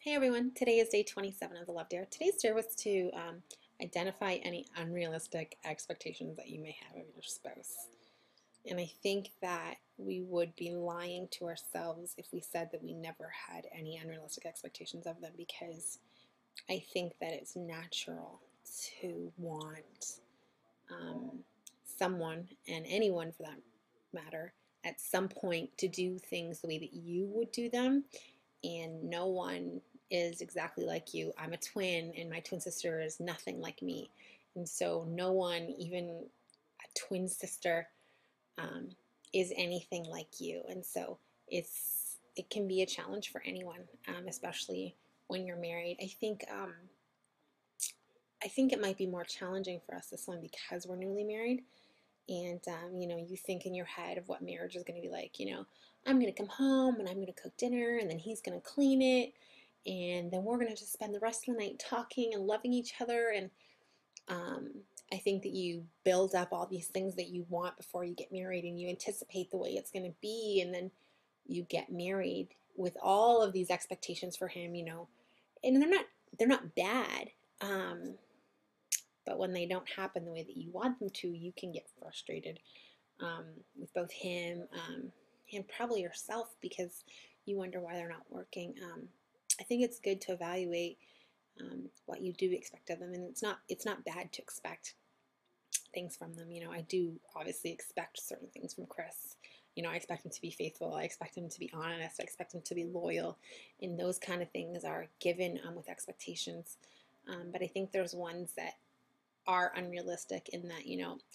Hey everyone, today is day 27 of the Love Dare. Today's dare was to identify any unrealistic expectations that you may have of your spouse. And I think that we would be lying to ourselves if we said that we never had any unrealistic expectations of them, because I think that it's natural to want someone, and anyone for that matter, at some point to do things the way that you would do them, and no one is exactly like you. I'm a twin, and my twin sister is nothing like me. And so, no one, even a twin sister, um, is anything like you. And so, it can be a challenge for anyone, especially when you're married. I think it might be more challenging for us this one because we're newly married, and you think in your head of what marriage is going to be like. I'm going to come home and I'm going to cook dinner, and then he's going to clean it, and then we're going to just spend the rest of the night talking and loving each other. And um, I think that you build up all these things that you want before you get married, and you anticipate the way it's going to be, and then you get married with all of these expectations for him, and they're not bad. um, but when they don't happen the way that you want them to, you can get frustrated, with both him, and probably yourself, because you wonder why they're not working. I think it's good to evaluate what you do expect of them, and it's not bad to expect things from them. I do obviously expect certain things from Chris. I expect him to be faithful. I expect him to be honest. I expect him to be loyal, and those kind of things are given with expectations. But I think there's ones that are unrealistic, in that,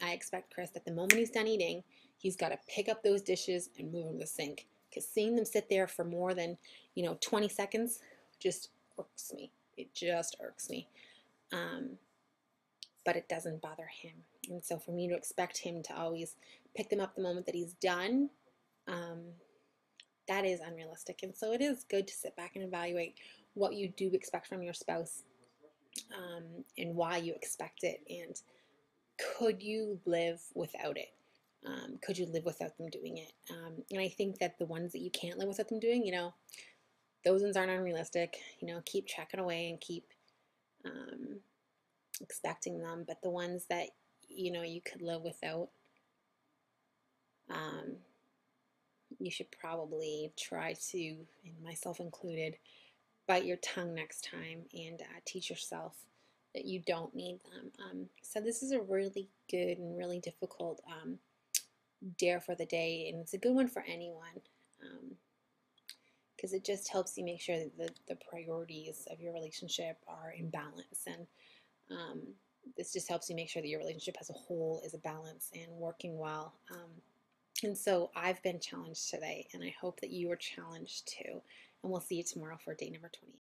I expect Chris that the moment he's done eating, he's got to pick up those dishes and move them to the sink. Because seeing them sit there for more than, 20 seconds just irks me. It just irks me. Um, but it doesn't bother him. And so for me to expect him to always pick them up the moment that he's done, um, that is unrealistic. And so it is good to sit back and evaluate what you do expect from your spouse, and why you expect it, and could you live without it? Could you live without them doing it? And I think that the ones that you can't live without them doing, those ones aren't unrealistic. Keep checking away and keep um, expecting them. But the ones that you could live without, um, you should probably try to, and myself included, bite your tongue next time, and teach yourself that you don't need them. So this is a really good and really difficult dare for the day, and it's a good one for anyone, because it just helps you make sure that the priorities of your relationship are in balance, and um, this just helps you make sure that your relationship as a whole is a balance and working well. And so I've been challenged today, and I hope that you are challenged too. And we'll see you tomorrow for day number 28.